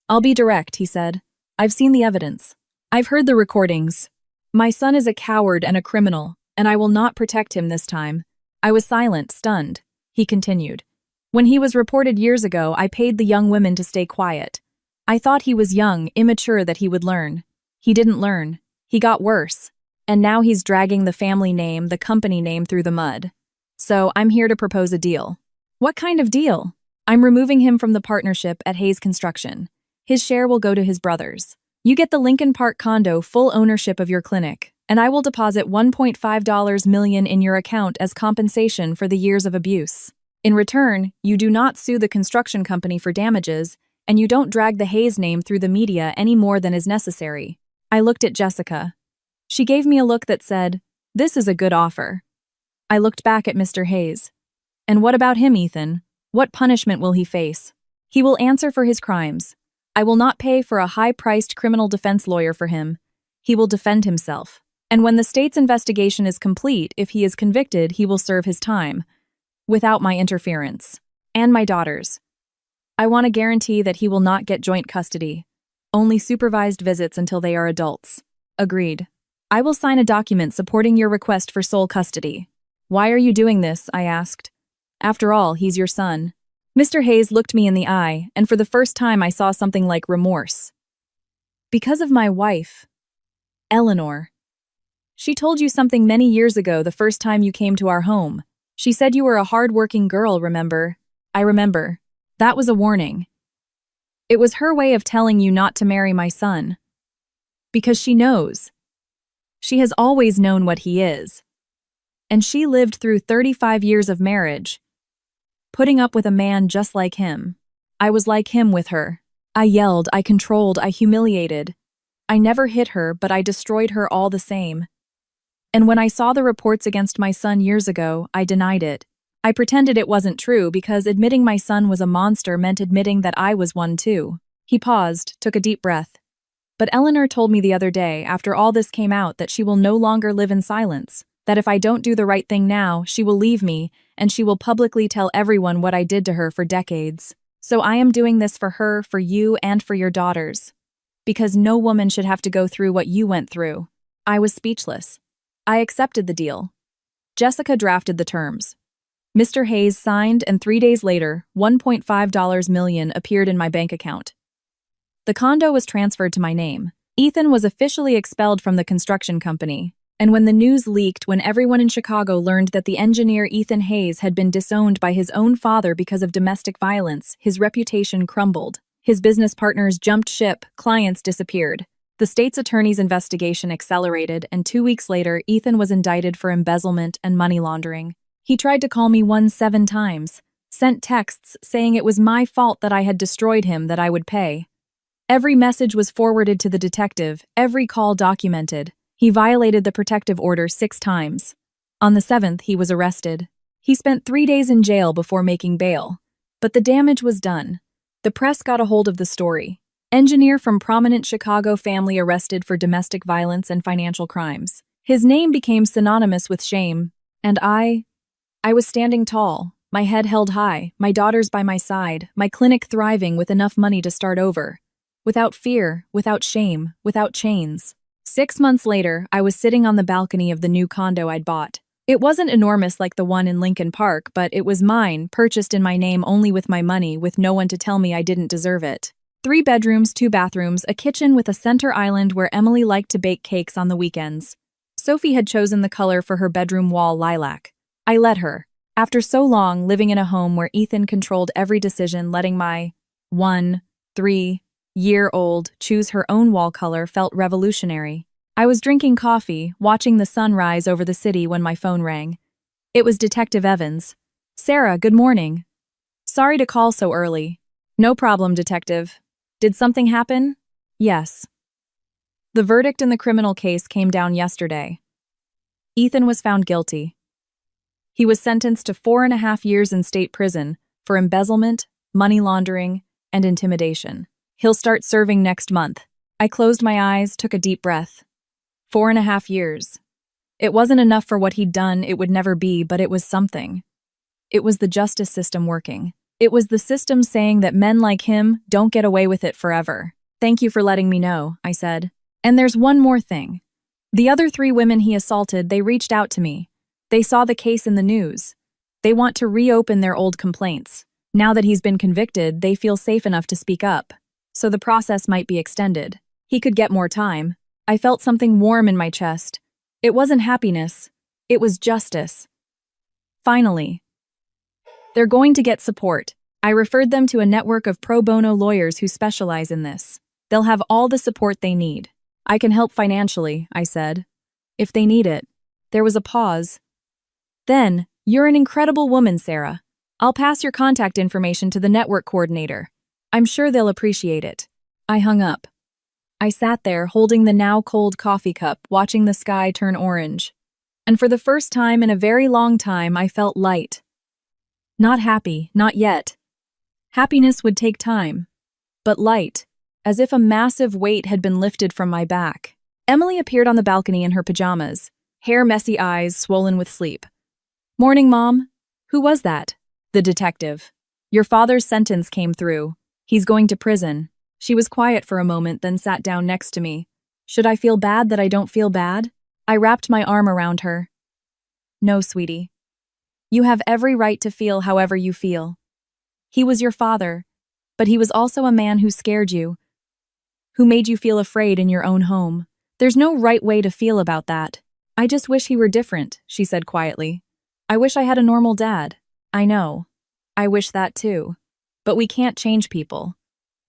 S1: "I'll be direct," he said. "I've seen the evidence. I've heard the recordings. My son is a coward and a criminal, and I will not protect him this time." I was silent, stunned. He continued. "When he was reported years ago, I paid the young women to stay quiet. I thought he was young, immature, that he would learn. He didn't learn. He got worse. And now he's dragging the family name, the company name, through the mud. So I'm here to propose a deal." "What kind of deal?" "I'm removing him from the partnership at Hayes Construction. His share will go to his brothers. You get the Lincoln Park condo, full ownership of your clinic, and I will deposit $1.5 million in your account as compensation for the years of abuse. In return, you do not sue the construction company for damages, and you don't drag the Hayes name through the media any more than is necessary." I looked at Jessica. She gave me a look that said, This is a good offer. I looked back at Mr. Hayes. And what about him, Ethan? What punishment will he face? He will answer for his crimes. I will not pay for a high-priced criminal defense lawyer for him. He will defend himself. And when the state's investigation is complete, if he is convicted, he will serve his time. Without my interference. And my daughters. I want a guarantee that he will not get joint custody. Only supervised visits until they are adults. Agreed. I will sign a document supporting your request for sole custody. Why are you doing this? I asked. After all, he's your son. Mr. Hayes looked me in the eye, and for the first time I saw something like remorse. Because of my wife, Eleanor. She told you something many years ago the first time you came to our home. She said you were a hard-working girl, remember? I remember. That was a warning. It was her way of telling you not to marry my son. Because she knows. She has always known what he is. And she lived through 35 years of marriage, putting up with a man just like him. I was like him with her. I yelled, I controlled, I humiliated. I never hit her, but I destroyed her all the same. And when I saw the reports against my son years ago, I denied it. I pretended it wasn't true because admitting my son was a monster meant admitting that I was one too. He paused, took a deep breath. But Eleanor told me the other day, after all this came out, that she will no longer live in silence. That if I don't do the right thing now, she will leave me, and she will publicly tell everyone what I did to her for decades. So I am doing this for her, for you, and for your daughters. Because no woman should have to go through what you went through. I was speechless. I accepted the deal. Jessica drafted the terms. Mr. Hayes signed, and 3 days later, $1.5 million appeared in my bank account. The condo was transferred to my name. Ethan was officially expelled from the construction company. And when the news leaked, when everyone in Chicago learned that the engineer Ethan Hayes had been disowned by his own father because of domestic violence, his reputation crumbled. His business partners jumped ship, clients disappeared. The state's attorney's investigation accelerated, and 2 weeks later, Ethan was indicted for embezzlement and money laundering. He tried to call me 7 times, sent texts saying it was my fault that I had destroyed him, that I would pay. Every message was forwarded to the detective, every call documented. He violated the protective order 6 times. On the 7th, he was arrested. He spent 3 days in jail before making bail. But the damage was done. The press got a hold of the story. Engineer from prominent Chicago family arrested for domestic violence and financial crimes. His name became synonymous with shame. And I was standing tall, my head held high, my daughters by my side, my clinic thriving with enough money to start over. Without fear, without shame, without chains. 6 months later, I was sitting on the balcony of the new condo I'd bought. It wasn't enormous like the one in Lincoln Park, but it was mine, purchased in my name only with my money, with no one to tell me I didn't deserve it. 3 bedrooms, 2 bathrooms, a kitchen with a center island where Emily liked to bake cakes on the weekends. Sophie had chosen the color for her bedroom wall lilac. I let her. After so long living in a home where Ethan controlled every decision, letting my 3-year-old choose her own wall color felt revolutionary. I was drinking coffee, watching the sun rise over the city when my phone rang. It was Detective Evans. Sarah, good morning. Sorry to call so early. No problem, Detective. Did something happen? Yes. The verdict in the criminal case came down yesterday. Ethan was found guilty. He was sentenced to 4.5 years in state prison for embezzlement, money laundering, and intimidation. He'll start serving next month. I closed my eyes, took a deep breath. 4.5 years. It wasn't enough for what he'd done, it would never be, but it was something. It was the justice system working. It was the system saying that men like him don't get away with it forever. Thank you for letting me know, I said. And there's one more thing. The other 3 women he assaulted, they reached out to me. They saw the case in the news. They want to reopen their old complaints. Now that he's been convicted, they feel safe enough to speak up. So the process might be extended. He could get more time. I felt something warm in my chest. It wasn't happiness. It was justice. Finally. They're going to get support. I referred them to a network of pro bono lawyers who specialize in this. They'll have all the support they need. I can help financially, I said. If they need it. There was a pause. Then, you're an incredible woman, Sarah. I'll pass your contact information to the network coordinator. I'm sure they'll appreciate it. I hung up. I sat there holding the now cold coffee cup, watching the sky turn orange. And for the first time in a very long time, I felt light. Not happy, not yet. Happiness would take time. But light, as if a massive weight had been lifted from my back. Emily appeared on the balcony in her pajamas, hair messy, eyes swollen with sleep. "Morning, Mom." "Who was that?" "The detective. Your father's sentence came through. He's going to prison." She was quiet for a moment, then sat down next to me. Should I feel bad that I don't feel bad? I wrapped my arm around her. "No, sweetie. You have every right to feel however you feel. He was your father, but he was also a man who scared you, who made you feel afraid in your own home. There's no right way to feel about that. I just wish he were different," she said quietly. "I wish I had a normal dad." "I know. I wish that too. But we can't change people.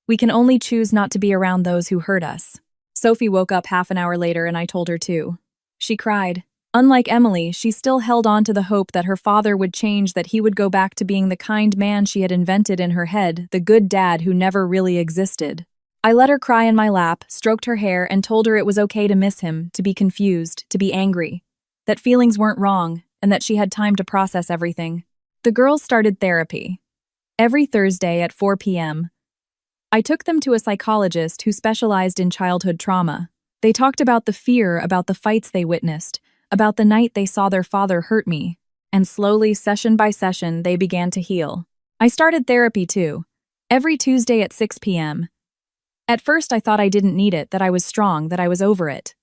S1: We can only choose not to be around those who hurt us." Sophie woke up half an hour later and I told her too. She cried. Unlike Emily, she still held on to the hope that her father would change, that he would go back to being the kind man she had invented in her head, the good dad who never really existed. I let her cry in my lap, stroked her hair, and told her it was okay to miss him, to be confused, to be angry, that feelings weren't wrong, and that she had time to process everything. The girls started therapy. Every Thursday at 4 p.m. I took them to a psychologist who specialized in childhood trauma. They talked about the fear, about the fights they witnessed, about the night they saw their father hurt me, and slowly, session by session, they began to heal. I started therapy too, every Tuesday at 6 p.m. At first I thought I didn't need it, that I was strong, that I was over it.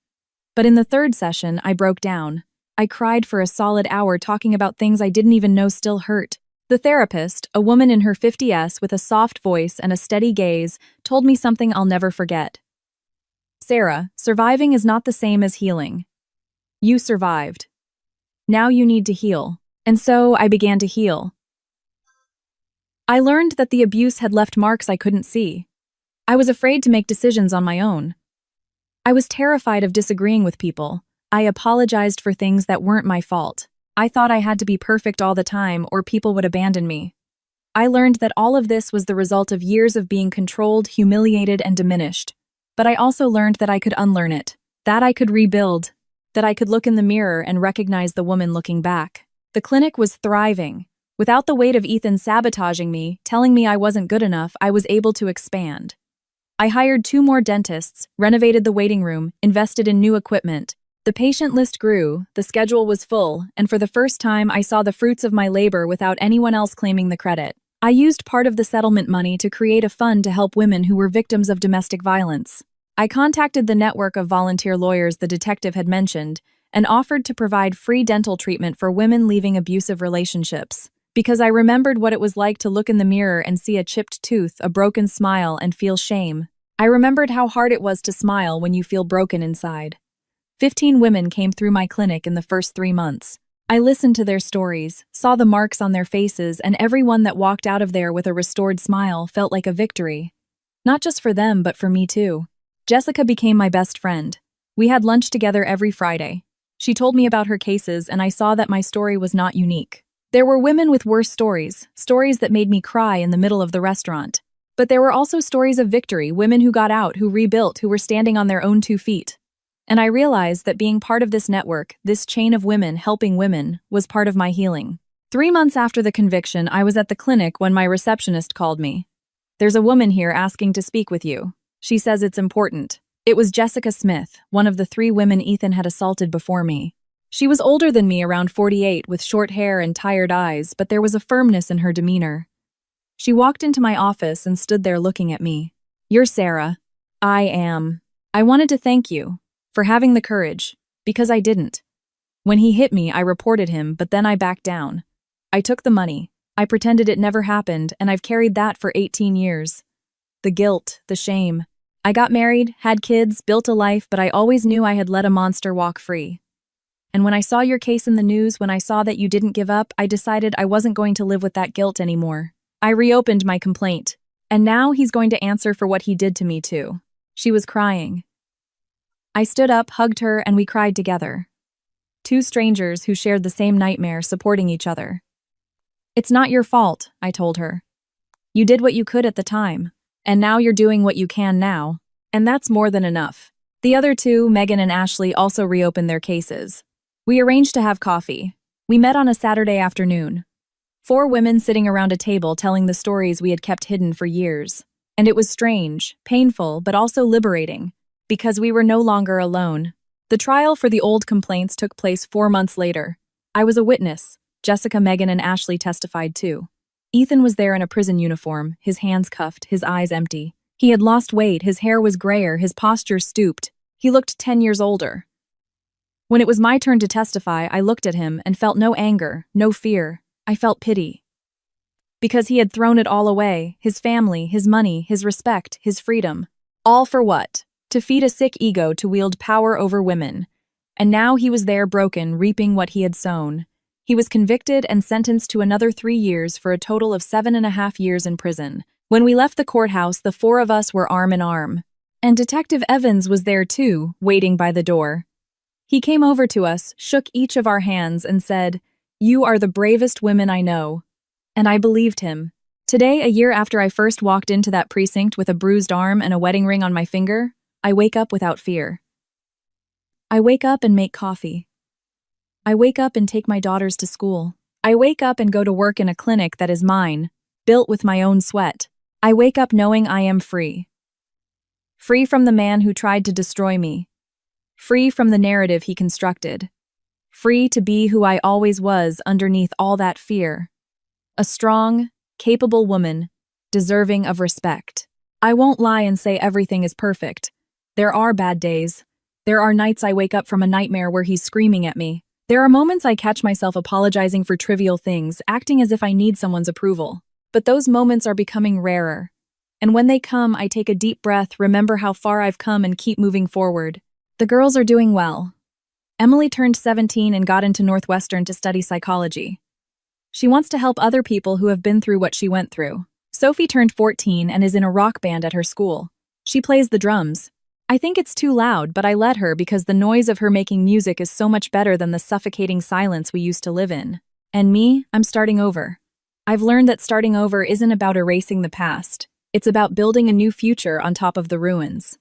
S1: But in the third session, I broke down. I cried for a solid hour talking about things I didn't even know still hurt. The therapist, a woman in her 50s with a soft voice and a steady gaze, told me something I'll never forget. "Sarah, surviving is not the same as healing. You survived. Now you need to heal." And so I began to heal. I learned that the abuse had left marks I couldn't see. I was afraid to make decisions on my own. I was terrified of disagreeing with people. I apologized for things that weren't my fault. I thought I had to be perfect all the time or people would abandon me. I learned that all of this was the result of years of being controlled, humiliated, and diminished. But I also learned that I could unlearn it, that I could rebuild, that I could look in the mirror and recognize the woman looking back. The clinic was thriving. Without the weight of Ethan sabotaging me, telling me I wasn't good enough, I was able to expand. I hired 2 more dentists, renovated the waiting room, invested in new equipment. The patient list grew, the schedule was full, and for the first time I saw the fruits of my labor without anyone else claiming the credit. I used part of the settlement money to create a fund to help women who were victims of domestic violence. I contacted the network of volunteer lawyers the detective had mentioned and offered to provide free dental treatment for women leaving abusive relationships. Because I remembered what it was like to look in the mirror and see a chipped tooth, a broken smile, and feel shame. I remembered how hard it was to smile when you feel broken inside. 15 women came through my clinic in the first 3 months. I listened to their stories, saw the marks on their faces, and everyone that walked out of there with a restored smile felt like a victory. Not just for them, but for me too. Jessica became my best friend. We had lunch together every Friday. She told me about her cases, and I saw that my story was not unique. There were women with worse stories, stories that made me cry in the middle of the restaurant. But there were also stories of victory, women who got out, who rebuilt, who were standing on their own 2 feet. And I realized that being part of this network, this chain of women helping women, was part of my healing. 3 months after the conviction, I was at the clinic when my receptionist called me. "There's a woman here asking to speak with you. She says it's important." It was Jessica Smith, one of the 3 women Ethan had assaulted before me. She was older than me, around 48, with short hair and tired eyes, but there was a firmness in her demeanor. She walked into my office and stood there looking at me. "You're Sarah." "I am. I wanted to thank you for having the courage, because I didn't. When he hit me, I reported him, but then I backed down. I took the money. I pretended it never happened, and I've carried that for 18 years. The guilt, the shame. I got married, had kids, built a life, but I always knew I had let a monster walk free. And when I saw your case in the news, when I saw that you didn't give up, I decided I wasn't going to live with that guilt anymore. I reopened my complaint. And now he's going to answer for what he did to me too." She was crying. I stood up, hugged her, and we cried together. 2 strangers who shared the same nightmare, supporting each other. "It's not your fault," I told her. "You did what you could at the time, and now you're doing what you can now, and that's more than enough." The other 2, Megan and Ashley, also reopened their cases. We arranged to have coffee. We met on a Saturday afternoon. 4 women sitting around a table telling the stories we had kept hidden for years. And it was strange, painful, but also liberating, because we were no longer alone. The trial for the old complaints took place 4 months later. I was a witness. Jessica, Megan, and Ashley testified too. Ethan was there in a prison uniform, his hands cuffed, his eyes empty. He had lost weight, his hair was grayer, his posture stooped. He looked 10 years older. When it was my turn to testify, I looked at him and felt no anger, no fear. I felt pity. Because he had thrown it all away, his family, his money, his respect, his freedom. All for what? To feed a sick ego to wield power over women. And now he was there broken, reaping what he had sown. He was convicted and sentenced to another 3 years for a total of 7.5 years in prison. When we left the courthouse, the 4 of us were arm in arm. And Detective Evans was there too, waiting by the door. He came over to us, shook each of our hands, and said, "You are the bravest women I know." And I believed him. Today, a year after I first walked into that precinct with a bruised arm and a wedding ring on my finger, I wake up without fear. I wake up and make coffee. I wake up and take my daughters to school. I wake up and go to work in a clinic that is mine, built with my own sweat. I wake up knowing I am free. Free from the man who tried to destroy me. Free from the narrative he constructed. Free to be who I always was underneath all that fear. A strong, capable woman, deserving of respect. I won't lie and say everything is perfect. There are bad days. There are nights I wake up from a nightmare where he's screaming at me. There are moments I catch myself apologizing for trivial things, acting as if I need someone's approval. But those moments are becoming rarer. And when they come, I take a deep breath, remember how far I've come, and keep moving forward. The girls are doing well. Emily turned 17 and got into Northwestern to study psychology. She wants to help other people who have been through what she went through. Sophie turned 14 and is in a rock band at her school. She plays the drums. I think it's too loud, but I let her because the noise of her making music is so much better than the suffocating silence we used to live in. And me, I'm starting over. I've learned that starting over isn't about erasing the past. It's about building a new future on top of the ruins.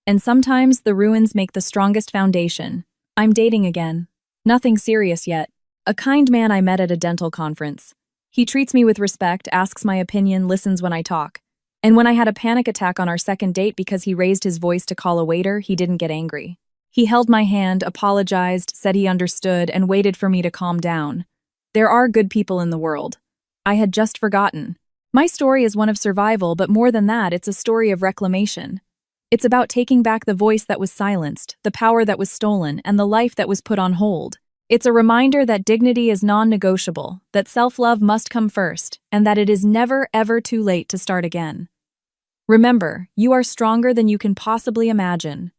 S1: And sometimes the ruins make the strongest foundation. I'm dating again. Nothing serious yet. A kind man I met at a dental conference. He treats me with respect, asks my opinion, listens when I talk. And when I had a panic attack on our second date because he raised his voice to call a waiter, he didn't get angry. He held my hand, apologized, said he understood, and waited for me to calm down. There are good people in the world. I had just forgotten. My story is one of survival, but more than that, it's a story of reclamation. It's about taking back the voice that was silenced, the power that was stolen, and the life that was put on hold. It's a reminder that dignity is non-negotiable, that self-love must come first, and that it is never, ever too late to start again. Remember, you are stronger than you can possibly imagine.